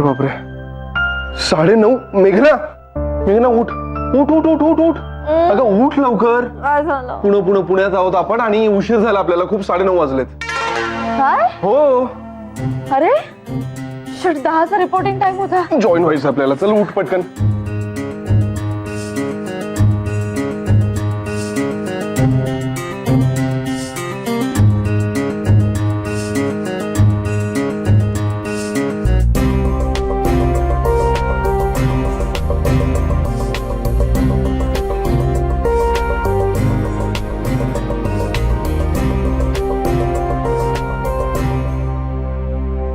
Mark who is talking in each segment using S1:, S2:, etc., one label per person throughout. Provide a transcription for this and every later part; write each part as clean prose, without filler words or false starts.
S1: बापरे 9:30. मेघना मेघना उठ उठ उठ उठ उठ उठ अगं उठ लवकर.
S2: काय झालं?
S1: पुण्यात आहोत आपण आणि उशीर झाला आपल्याला खूप 9:30 वाजलेत.
S2: काय?
S1: हो
S2: अरे 10चा रिपोर्टिंग टाइम होता.
S1: जॉईन व्हायचं आपल्याला. चल उठ पटकन.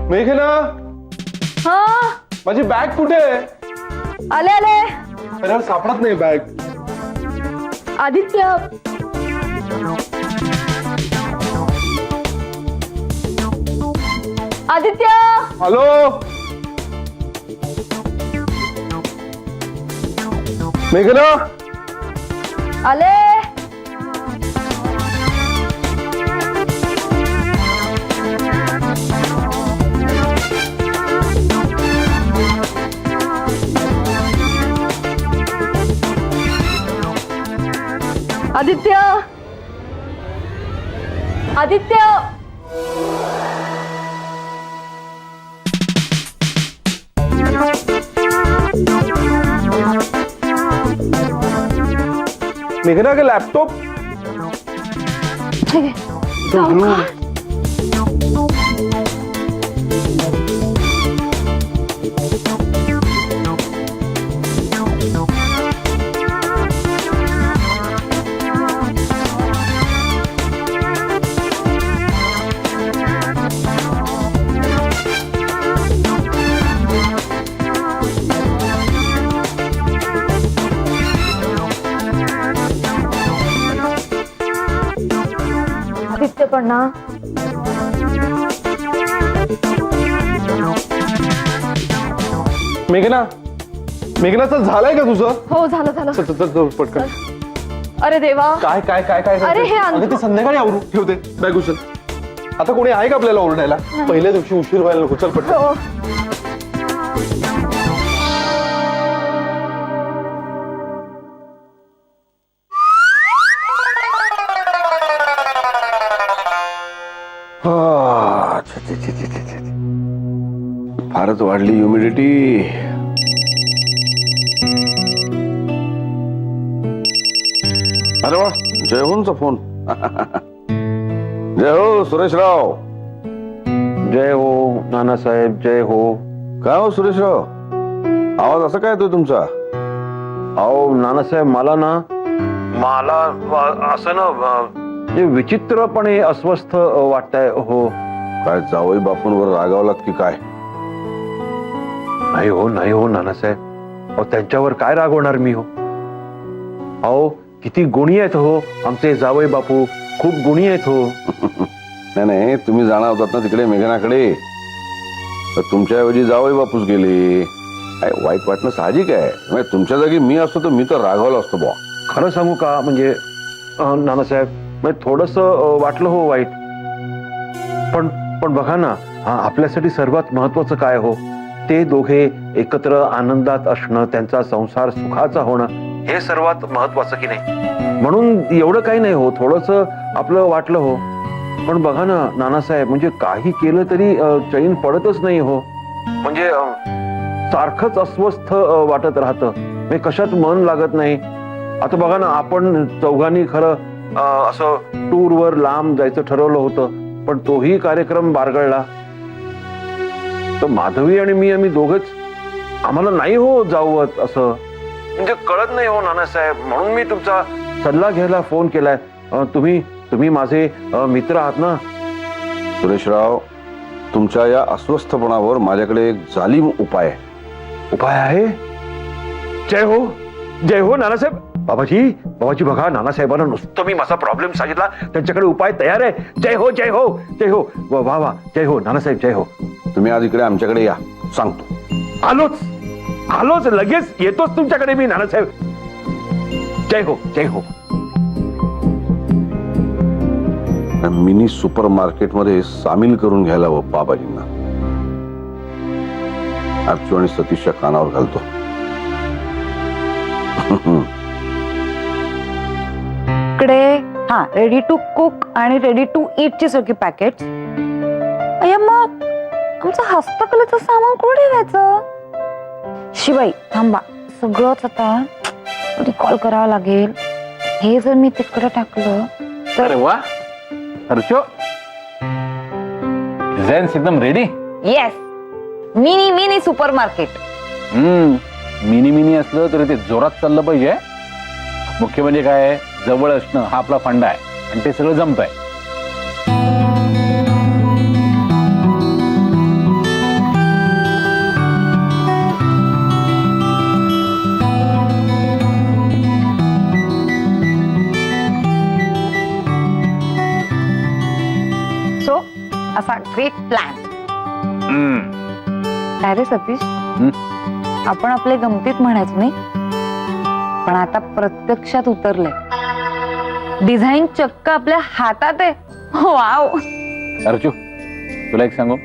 S1: मेघना
S2: हा
S1: माझी बॅग कुठे आहे?
S2: आले आले.
S1: अरे सापडत नाही बॅग.
S2: आदित्य आदित्य
S1: हॅलो मेघना
S2: आले. आदित्य आदित्य
S1: मेघना का लॅपटॉप
S2: आदित्य पण ना
S1: मेघना मेघना चल झालंय का तुझं?
S2: हो झालं झालं.
S1: चल चल चल पटकन.
S2: अरे देवा.
S1: काय काय काय काय
S2: अरे हे
S1: अगं ते संध्याकाळी आवरू. ठेवते बॅग उचल. आता कोणी आहे का आपल्याला ओरडायला? पहिल्या दिवशी उशीर व्हायला नको. चल पटकन.
S2: हो.
S1: फारच वाढली ह्युमिडिटी. अरे वा जयहोंचा फोन. जय हो सुरेशराव.
S3: जय हो नानासाहेब. जय हो.
S1: काय हो सुरेशराव आवाज असा काय येतोय तुमचा?
S3: अहो नानासाहेब मला असं ना विचित्रपणे अस्वस्थ वाटतंय हो.
S1: काय जावई बापूंवर रागावलात की काय?
S3: नाही हो नानासाहेब. अहो त्यांच्यावर काय रागवणार मी हो. अहो किती गुणी आहेत हो आमचे जावई बापू. खूप गुणी आहेत हो.
S1: नाही तुम्ही जाणार होतात ना तिकडे मेघनाकडे, तर तुमच्याऐवजी जावई बापूच गेले. वाईट वाटणं साहजिक आहे. म्हणजे तुमच्या जागी मी असतो तर मी तर रागवलो असतो बुवा.
S3: खरं सांगू का म्हणजे नानासाहेब म्हणजे थोडस वाटलं हो वाईट. पण बघा ना आपल्यासाठी सर्वात महत्वाचं काय हो, ते दोघे एकत्र आनंदात असणं, त्यांचा संसार सुखाचा होणं हे सर्वात महत्वाचं की नाही. म्हणून एवढं काही नाही हो, थोडस आपलं वाटलं हो. पण बघा ना नानासाहेब म्हणजे काही केलं तरी चैन पडतच नाही हो. म्हणजे सारखंच अस्वस्थ वाटत राहतं. म्हणजे कशात मन लागत नाही. आता बघा ना आपण चौघांनी खरं असं टूरवर लांब जायचं ठरवलं होतं, पण तोही कार्यक्रम बारगळला. तर माधवी आणि मी आम्ही दोघच आम्हाला नाही हो जावत असं. म्हणजे कळत नाही हो नानासाहेब. म्हणून मी तुमचा सल्ला घ्यायला फोन केलाय. तुम्ही माझे मित्र आहात ना.
S1: सुरेशराव तुमच्या या अस्वस्थपणावर माझ्याकडे एक जालीम उपाय
S3: आहे. जय हो नानासाहेब. बाबाजी बघा नानासाहेबांना नुसतं मी माझा प्रॉब्लेम सांगितला, त्यांच्याकडे उपाय तयार आहे. जय हो जय हो जय हो. वा जय हो नानासाहेब. जय हो.
S1: तुम्ही आज इकडे आमच्याकडे या, सांगतो.
S3: आलोच लगेच येतोच तुमच्याकडे मी नानासाहेब. जय हो जय हो.
S1: मिनी सुपर मार्केट मध्ये सामील करून घ्यायला हवं बाबाजींना. अर्चू आणि सतीशच्या कानावर घालतो.
S4: इकडे हा रेडी टू कुक आणि रेडी टू ईट ची सगळी पॅकेट. मग आमचं हस्तकलेचं सामान कुठे ठेवायचं? शिवाई थांबा, सगळंच आता रिकॉल करावं लागेल. हे जर मी तिकडे टाकलं तर.
S5: अरे वा अर्चो, डिझाईन्स एकदम ready.
S4: Yes, mini mini super market.
S5: Mini mini असलं तरी ते जोरात चाललं पाहिजे. मुख्य म्हणजे काय, जवळ असणं हा आपला फंडा आहे आणि ते सगळं जमत आहे.
S4: सो असा ग्रेट प्लॅन. काय रे सतीश, आपण आपले गमतीत म्हणायचो नाही, पण आता प्रत्यक्षात उतरलंय. डिझाईन चक्क आपल्या हातात आहे. वाव.
S5: अर्चू, तुला एक सांगू,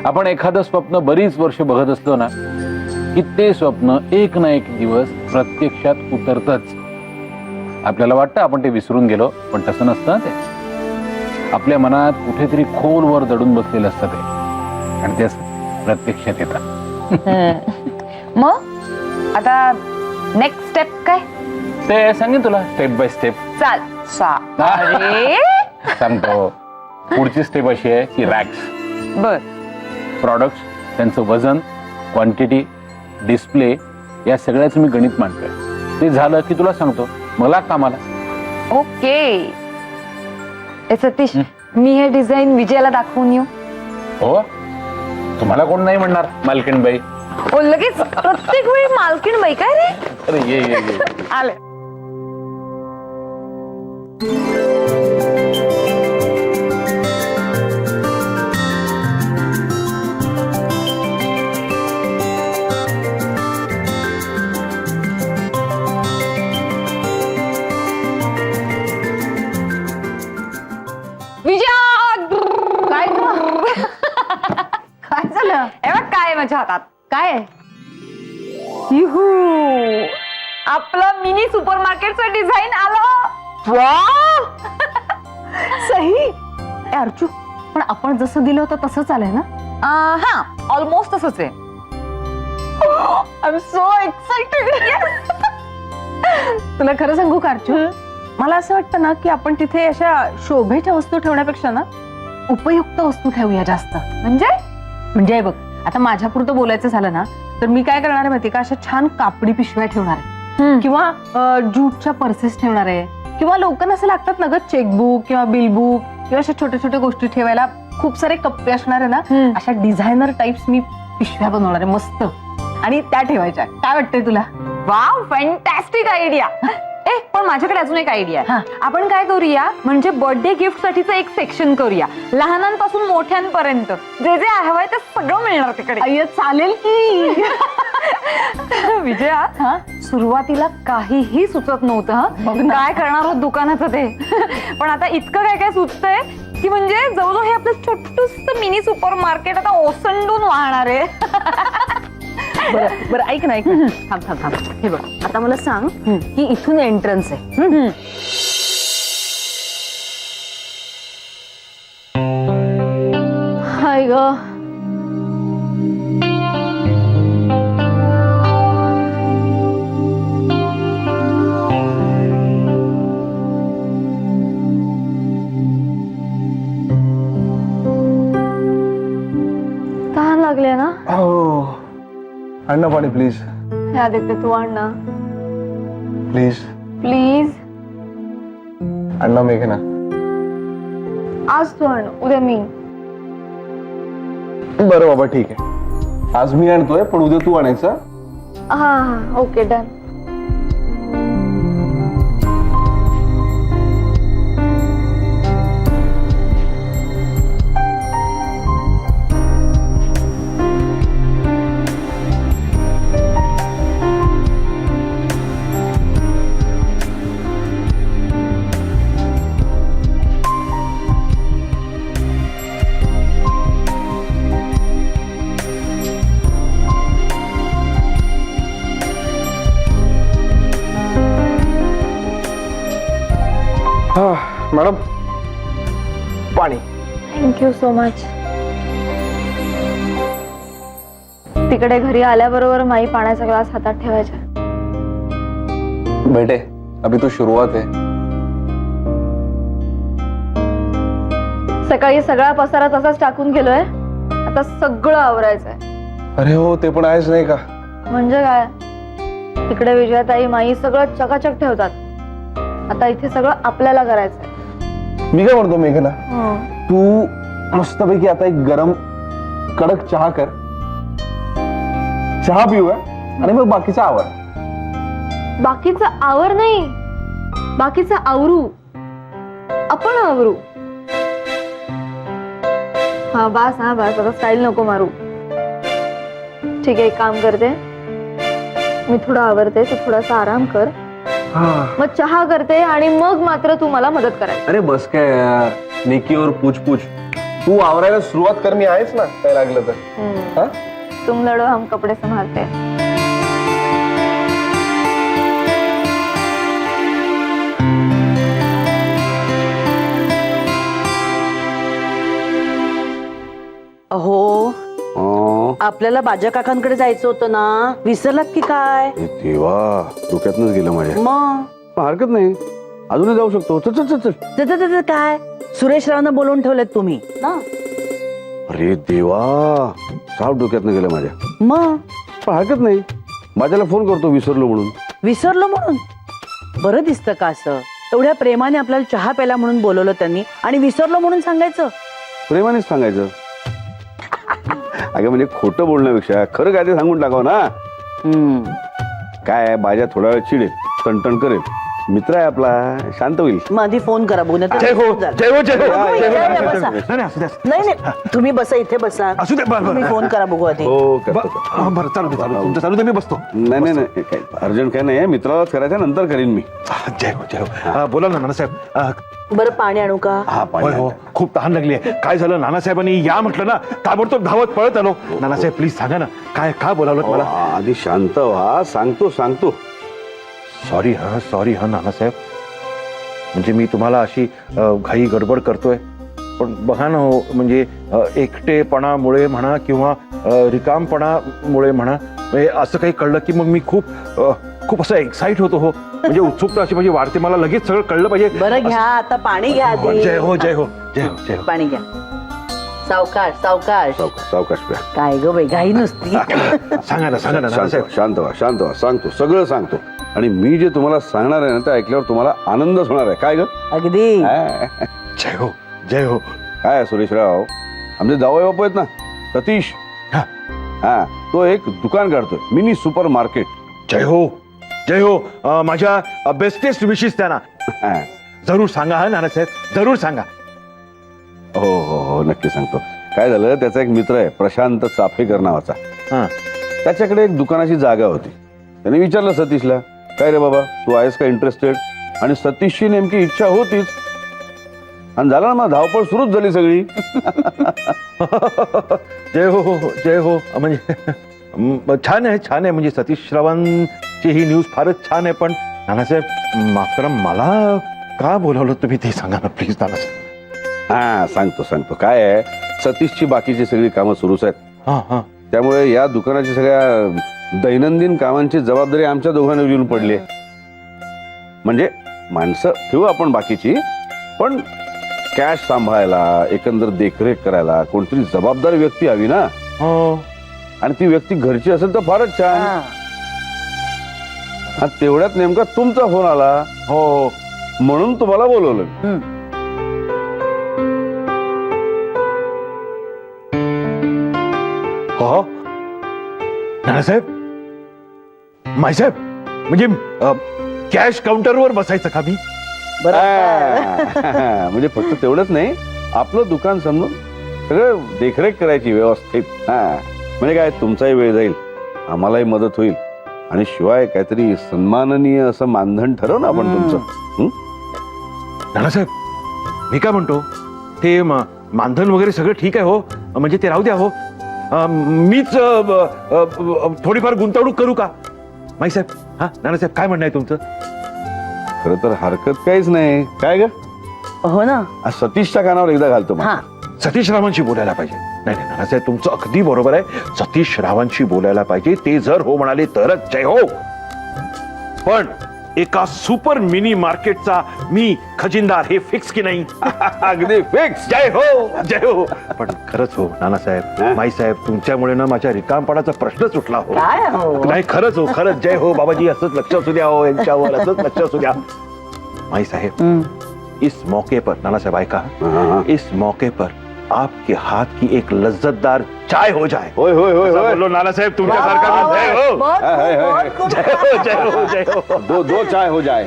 S5: आपण एखादं स्वप्न बरीच वर्ष बघत असतो ना, की ते स्वप्न एक ना एक दिवस प्रत्यक्षात उतरतच. आपल्याला वाटतं आपण ते विसरून गेलो, पण तसं नसतं ते. आपल्या मनात कुठेतरी खोलवर दडून बसलेलं असतं ते, आणि ते प्रत्यक्षात येतात.
S4: मग आता नेक्स्ट स्टेप काय?
S5: ते सांगेन तुला स्टेप बाय स्टेप.
S4: चाल. अरे
S5: सांगतो. पुढची स्टेप अशी आहे की रॅक्स,
S4: बर,
S5: प्रॉडक्ट्स, त्यांचं वजन, क्वांटिटी, डिस्प्ले या सगळ्याचं मी गणित मांडतोय. ते झालं की तुला सांगतो, मला कामाला.
S4: ओके. ए सतीश, मी हे डिझाईन विजयाला दाखवून येऊ?
S5: हो, तुम्हाला कोण नाही म्हणणार मालकीणबाई.
S4: ओ लगेच प्रत्येक वेळी मालकीण बाई काय रे?
S5: अरे ये ये ये.
S4: आले. विजया, काय काय झालं? हे बघ काय आहे माझ्या हातात. काय? युहू, आपलं मिनी सुपर मार्केटचं डिझाईन आलं. वाव.
S2: सही. ए अर्चू, पण आपण जसं दिलं होतं तसंच आलंय ना?
S4: हा, ऑलमोस्ट तसंच आहे.
S2: I am so excited. तुला खरं सांगू का अर्चू, मला असं वाटतं ना की आपण तिथे अशा शोभेच्या वस्तू ठेवण्यापेक्षा ना उपयुक्त वस्तू ठेवूया जास्त. म्हणजे बघ, आता माझ्या पुरतं बोलायचं झालं ना, तर मी काय करणार आहे माहिती का, अशा छान कापडी पिशव्या ठेवणार आहे, किंवा ज्यूटच्या पर्सेस ठेवणार आहे, किंवा लोकांना असं लागतात ना ग, चेकबुक किंवा बिलबुक किंवा अशा छोट्या छोट्या गोष्टी ठेवायला खूप सारे कप्पे असणार आहे ना, अशा डिझायनर टाइप्स मी पिशव्या बनवणार आहे मस्त, आणि त्या ठेवायच्या. काय वाटतंय तुला?
S4: Wow, fantastic idea. ए, पण माझ्याकडे अजून एक आयडिया
S2: हा.
S4: आहे. आपण काय करूया, म्हणजे बर्थडे गिफ्ट साठीचं एक सेक्शन करूया, लहानांपासून मोठ्यांपर्यंत जे जे हवंय ते सगळं मिळणार तिकडे.
S2: अय्य, चालेल की.
S4: विजया, सुरुवातीला काहीही सुचत नव्हतं काय करणार आहोत दुकानाचं ते, पण आता इतकं काय काय सुचतंय की म्हणजे जवळजवळ हे आपलं छोटूस मिनी सुपर मार्केट आता ओसंडून वाहणार आहे.
S2: बरं ऐक ना, थांब थांब थांब. हे बघ, आता मला सांग की इथून एंट्रन्स आहे. हाय ग.
S4: तहान लागले ना?
S6: अण्णा पाणी प्लीज.
S4: हे आदित्य, तू आण ना
S6: प्लीज.
S4: प्लीज.
S6: अण्णा मेघना.
S4: आज तू आण, उद्या मी.
S6: बरं बाबा ठीक आहे, आज मी आणतोय पण उद्या तू आणायचा.
S4: हा हा, ओके, डन.
S6: मॅडम पाणी.
S4: Thank you so much. तिकडे घरी आल्याबरोबर माई पाण्याचा ग्लास हातात ठेवायचा.
S6: बेटे अभी तो शुरुआत है.
S4: सकाळी सगळा पसारा तसाच टाकून गेलोय, आता सगळं आवरायचंय.
S6: अरे हो ते पण आहेच नाही का.
S4: म्हणजे काय, तिकडे विजयाताई माई सगळं चकाचक ठेवतात, आता इथे सगळं आपल्याला करायचंय.
S6: मी काय म्हणतो मेघना, तू मस्तपैकी आता एक गरम कडक चहा कर, चहा पिऊया आणि मग बाकीचा आवर.
S4: बाकीचं आवर नाही, बाकीचं आवरू, आपण आवरू. हा बास, हा बास, आता स्टाईल नको मारू. ठीक आहे, एक काम करते मी, थोडं आवरते, तू थोडासा आराम कर, मग चहा करते आणि मग मात्र तू मला मदत करायची.
S6: अरे बस काय यार, नेकी और पूछ पूछ. तू आवरायला सुरुवात कर, मी आहेच ना काय लागलं तर. हा?
S4: तुम लढो हम कपडे संभालते.
S7: अहो, आपल्याला बाजा काकांकडे जायचं होतं ना, विसरलात की काय?
S1: हे देवा, डोक्यातनच गेलं माझ्या.
S7: मग
S1: पण हरकत नाही, अजूनही जाऊ शकतो. चल चल चल चल.
S7: त्याचं काय, सुरेश रावनं बोलवून ठेवलेत तुम्ही ना.
S1: अरे देवा, साफ डोक्यातनं गेलं माझ्या.
S7: मग
S1: पण हरकत नाही, माझ्याला फोन करतो विसरलो म्हणून.
S7: विसरलो म्हणून बरं दिसतं का असं? एवढ्या प्रेमाने आपल्याला चहा प्यायला म्हणून बोलवलं त्यांनी आणि विसरलो म्हणून सांगायचं?
S1: प्रेमानेच सांगायचं. अगं म्हणजे खोटं बोलण्यापेक्षा खरं काय ते सांगून टाकावं ना. काय बाजा थोडा वेळ चिडेल, टणटण करेल, मित्र आहे आपला, शांत होईल.
S7: मग आधी फोन करा बघू.
S3: जय हो जय हो जय हो.
S7: नाही नाही, तुम्ही बसा, इथे बसा.
S3: असू दे, बरं,
S7: तुम्ही
S3: बरं.
S7: फोन करा बघू आधी.
S1: हो करतो.
S3: बरं चालू दे, तुमचं चालू दे, मी बसतो.
S1: नाही नाही नाही, काय अर्जंट काय नाही, मित्रालाच करायचं, नंतर करीन मी.
S3: जय हो जय हो. बोला ना नानासाहेब.
S7: बरं पाणी आणू का?
S1: हा
S3: होय हो, खूप तहान लागली आहे. काय झालं, नानासाहेबांनी या म्हटलं ना, ताबडतोब धावत पळत आलो. नानासाहेब प्लीज सांगा ना, काय बोलावलं मला?
S1: आधी शांत व्हा, सांगतो.
S3: सॉरी हा नानासाहेब, म्हणजे मी तुम्हाला अशी घाई गडबड करतोय, पण बघा ना हो, म्हणजे एकटेपणामुळे म्हणा किंवा रिकामपणामुळे म्हणा, म्हणजे असं काही कळलं की मग मी खूप असं एक्साइट होतो हो. म्हणजे उत्सुकता अशी म्हणजे वाढते, मला लगेच सगळं कळलं पाहिजे.
S7: बरं घ्या, आता पाणी घ्या आधी.
S3: जय हो जय हो जय हो जय हो.
S7: पाणी घ्या. सावकाश सावकाश.
S1: सावकाश प्या.
S7: काय ग बाई, घाई नुसती.
S3: सांगा ना नानासाहेब.
S1: शांत व्हा, सांगतो, सगळं सांगतो. आणि मी जे तुम्हाला सांगणार आहे ना, ते ऐकल्यावर तुम्हाला आनंदच होणार आहे. काय ग?
S7: अगदी.
S3: जय हो जय हो.
S1: काय सुरेशराव, आमचे जावई बापू आहेत ना, सतीश, हा तो एक दुकान काढतोय, मिनी सुपर मार्केट.
S3: जय हो माझ्या बेस्टेस्ट विशेष त्यांना. जरूर सांगा हा नानासाहेब, जरूर सांगा.
S1: हो नक्की सांगतो. काय झालं, त्याचा एक मित्र आहे प्रशांत चाफेकर नावाचा. त्याच्याकडे एक दुकानाची जागा होती. त्याने विचारलं सतीशला, काय रे बाबा, तू आहेस का इंटरेस्टेड? आणि सतीशची नेमकी इच्छा होतीच, आणि झालं ना, मग धावपळ सुरूच झाली सगळी.
S3: जय हो म्हणजे छान आहे म्हणजे सतीश रावांची ही न्यूज फारच छान आहे. पण नानासाहेब माफ करा, मला का बोलावलं तुम्ही ते सांगा ना प्लीज नानासाहेब.
S1: सांगतो. काय आहे, सतीशची बाकीची सगळी कामं सुरूच आहेत. त्यामुळे या दुकानाची सगळ्या दैनंदिन कामांची जबाबदारी आमच्या दोघांना येऊन पडली आहे. म्हणजे माणसं ठेवू आपण बाकीची, पण कॅश सांभाळायला, एकंदर देखरेख करायला कोणतरी जबाबदार व्यक्ती हवी ना. आणि ती व्यक्ती घरची असेल तर फारच छान. तेवढ्यात नेमका तुमचा फोन आला,
S3: हो
S1: म्हणून तुम्हाला बोलवलं.
S3: हो नानासाहेब, मायसाहेब, म्हणजे कॅश काउंटरवर बसायचं का मी?
S1: म्हणजे फक्त तेवढंच नाही, आपलं दुकान समजून सगळं देखरेख करायची व्यवस्थित. म्हणजे काय, तुमचाही वेळ जाईल, आम्हालाही मदत होईल, आणि शिवाय काहीतरी सन्माननीय असं मानधन ठरव ना आपण तुमचं.
S3: नानासाहेब मी काय म्हणतो, ते मानधन वगैरे सगळं ठीक आहे हो, म्हणजे ते राहू द्या हो. मीच थोडीफार गुंतवणूक करू का माईसाहेब? नानासाहेब काय म्हणणं आहे तुमचं?
S1: खरं तर हरकत काहीच नाही. काय ग,
S7: हो ना.
S1: आज सतीशच्या कानावर एकदा घालतो मग.
S7: हा.
S3: सतीश रावांशी बोलायला पाहिजे. नाही नाही नानासाहेब, तुमचं अगदी बरोबर आहे. सतीश रावांशी बोलायला पाहिजे. ते जर हो म्हणाले तरच जय हो. पण एका सुपर मिनी मार्केटचा मी खजिनदार हे फिक्स की नाही?
S1: अगदी फिक्स.
S3: जय हो जय हो. पण खरंच हो नानासाहेब, माईसाहेब, तुमच्यामुळे ना माझ्या रिकामपणाचा प्रश्न सुटला हो.
S7: काय हो?
S3: नाही खरंच हो, खरंच जय हो बाबाजी. असंच लक्ष असू द्या हो यांच्यावर, असंच लक्ष असू द्या. माईसाहेब, इस मौके पर नानासाहेब ऐका, इस मौके पर आपके हाथ की एक लज्जतदार चाय हो जाए.
S1: होय होय होय होय.
S3: बोलो नानासाहेब, तुमच्यासारखा मी जय हो.
S7: बहुत
S1: हाय, हाय, हाय.
S7: खूप, खूप.
S3: जय हो जय हो जय हो.
S1: दो दो चाय हो जाए.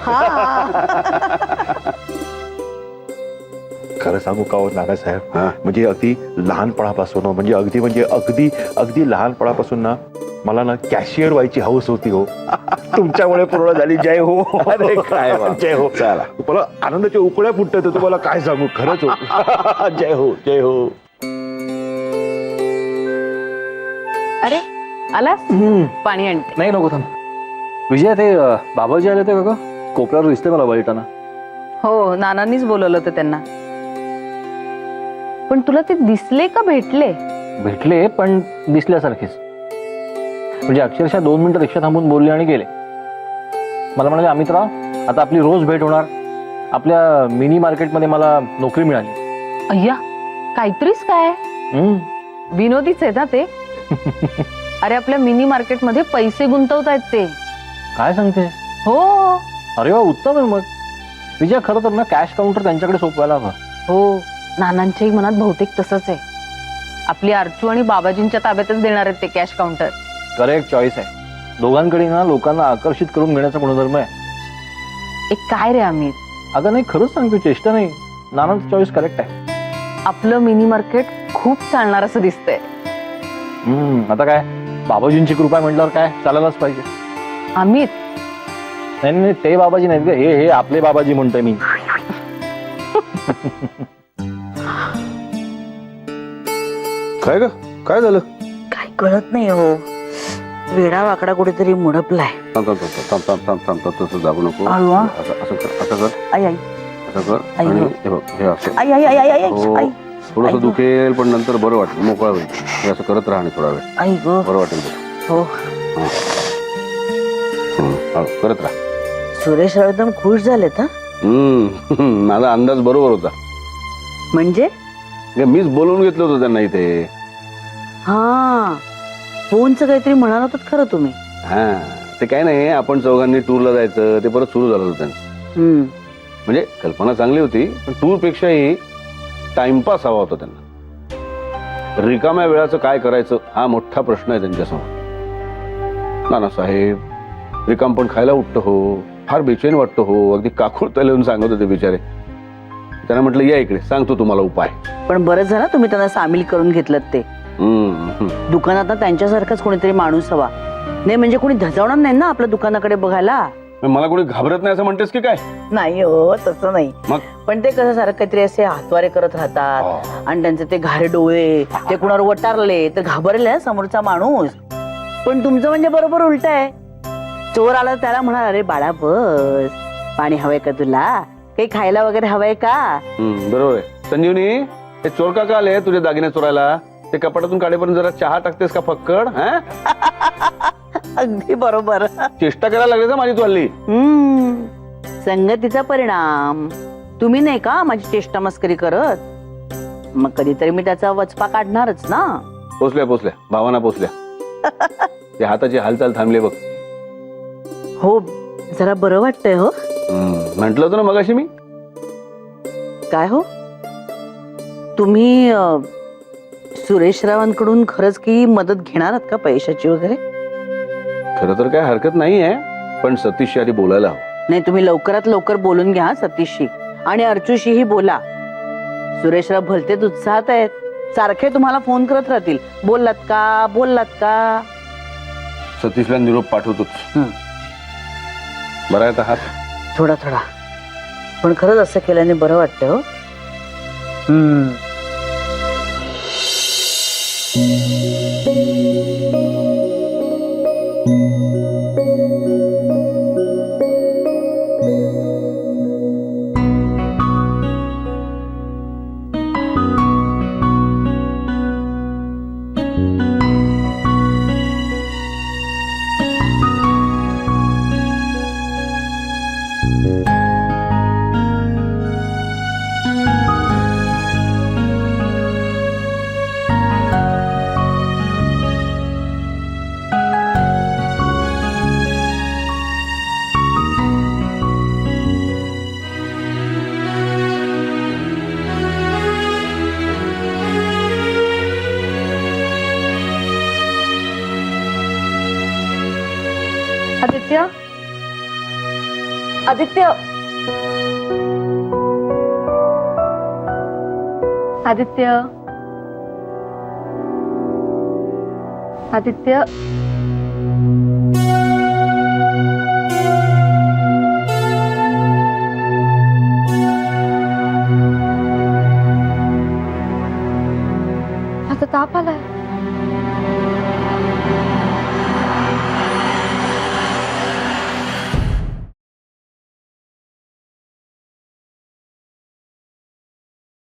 S3: खरं सांगू का हो नानासाहेब,
S1: हा.
S3: म्हणजे अगदी लहानपणापासून म्हणजे अगदी अगदी लहानपणापासून ना मला ना कॅशियर व्हायची हौस होती हो. तुमच्यामुळे पूर्ण झाली. जय हो.
S1: अरे काय वा.
S3: जय हो.
S1: चला.
S3: मला आनंदाच्या उकळ्या फुटतात तुम्हाला काय सांगू. खरंच हो. जय हो जय हो.
S2: अरे आलास पाणी आणते.
S8: नाही नको थांब. विजय ते बाबाजी आले होते का ग? कोपऱ्यावर दिसते मला वाईटाना.
S2: हो, नानांनीच बोलवलं होतं त्यांना. पण तुला ते दिसले का भेटले?
S8: भेटले पण दिसल्यासारखेच. म्हणजे अक्षरशः 2 मिनिटं रिक्षा थांबून बोलले आणि गेले. मला म्हणाले अमितराव, आता आपली रोज भेट होणार. आपल्या मिनी मार्केटमध्ये मला नोकरी मिळाली.
S2: अय्या, काहीतरीच काय विनोदीच आहे ना ते. अरे आपल्या मिनी मार्केटमध्ये पैसे गुंतवतायत ते.
S8: काय सांगते?
S2: हो
S8: अरे वा, उत्तम आहे मग. विजय, खरं तर ना कॅश काउंटर त्यांच्याकडे सोपवायला हवं.
S2: हो, नानांच्याही मनात बहुतेक तसंच आहे. आपली अर्चू आणि बाबाजींच्या ताब्यातच देणार आहेत ते कॅश काउंटर.
S8: करेक्ट चॉईस आहे. दोघांकडे ना लोकांना आकर्षित करून घेण्याचा गुणधर्म आहे.
S2: एक काय रे अमित,
S8: अगं नाही, खरंच सांगतो, चेष्टा नाही. नानांचं चॉईस करेक्ट आहे.
S2: आपलं मिनी मार्केट खूप चालणार असं दिसतंय.
S8: आता काय, बाबाजींची कृपा म्हटल्यावर काय चालायलाच पाहिजे.
S2: अमित,
S8: नाही नाही, ते बाबाजी नाहीत ग, हे आपले बाबाजी म्हणतोय मी.
S1: काय ग, काय झालं?
S7: काय कळत नाही हो. वेडा वाकडा कुठेतरी मुडपलाय.
S1: थांब थांब थांब थांब थांब थांब थांब. तसं जागू नको.
S7: अरे वा.
S1: असं कर, असं कर,
S7: आई आई
S1: असं कर.
S7: आई
S1: आणि
S7: हो.
S1: हे बघ, हे असं.
S7: आई आई आई आई आई
S1: हो,
S7: आई
S1: थोडस
S7: आई.
S1: दुखेल पण नंतर बरं वाटेल, मोकळा होईल. हे असं करत राहा थोडा वेळ,
S7: आई गो.
S1: बरं वाटेल बघ.
S7: हो,
S1: करत राहा.
S7: सुरेश राव एकदम खुश झालेत हा.
S1: माझा अंदाज बरोबर होता.
S7: म्हणजे
S1: मीच बोलवून घेतलं होतं त्यांना इथे.
S7: हा, फोनचं काहीतरी म्हणाल होतात खरं तुम्ही.
S1: हा, ते काय नाही, आपण चौघांनी टूरला जायचं ते परत सुरू झालं होतं त्यांचं. म्हणजे कल्पना चांगली होती, पण टूर पेक्षाही टाइमपास हवा होता त्यांना. रिकाम्या वेळाचं काय करायचं हा मोठा प्रश्न आहे त्यांच्यासमोर. नानासाहेब, रिकाम पण खायला उठतं हो, फार बेचैन वाटतं हो. अगदी काकुळता लिहून सांगत होते बिचारे. त्यांना म्हटलं या इकडे, सांगतो तुम्हाला उपाय.
S7: पण बरं झालं तुम्ही त्यांना सामील करून घेतलं ते. दुकानात ना त्यांच्यासारखाच कोणीतरी माणूस हवा. नाही म्हणजे कोणी धजावणार नाही ना आपल्या दुकानाकडे बघायला.
S1: मला कोणी घाबरत नाही असं म्हणतेस की काय?
S7: नाही हो, तसं नाही.
S1: मग
S7: पण ते कसं सारखं काहीतरी असे हातवारे करत राहतात आणि त्यांचे ते घारे डोळे, ते कुणावर वटारले तर घाबरले समोरचा माणूस. पण तुमचं म्हणजे बरोबर उलट आहे. चोर आला त्याला म्हणा, अरे बाळा बस, पाणी हवंय का तुला, काही खायला वगैरे हवंय का.
S1: बरोबर आहे. संजीवनी, हे चोर का आले तुझे दागिने चोरायला? ते कपाटातून काढेपर्यंत जरा चहा टाकतेस का फक्कड?
S7: अगदी बरोबर.
S1: चेष्टा करायला लागले का माझी तू हल्ली?
S7: संगतीचा परिणाम. तुम्ही नाही का माझी चेष्टा मस्करी करत, मग कधीतरी मी त्याचा वचपा काढणारच ना.
S1: पोचल्या पोचल्या, भावना पोचल्या. ते हाताची हालचाल थांबले बघ.
S7: हो, जरा बरं वाटतंय हो.
S1: म्हंटल होतं ना मगाशी मी.
S7: काय हो, तुम्ही सुरेश रावांकडून खरंच की मदत घेणार आहात का, पैशाची वगैरे?
S1: खरं तर काय हरकत नाहीये, पण सतीशशी आधी बोलायला हवं.
S7: नाही, तुम्ही लवकरात लवकर बोलून घ्या सतीशशी आणि अर्चूशीही बोला. सुरेशराव भलतेच उत्साहात आहेत, सारखे तुम्हाला फोन करत राहतील, बोललात का बोललात का.
S1: सतीशला निरोप पाठवतोच. बरा आहे हात?
S7: थोडा थोडा, पण खरंच असं केल्याने बरं वाटतं हो.
S4: आदित्य आदित्य आदित्य आदित्य आता ताप आलाय.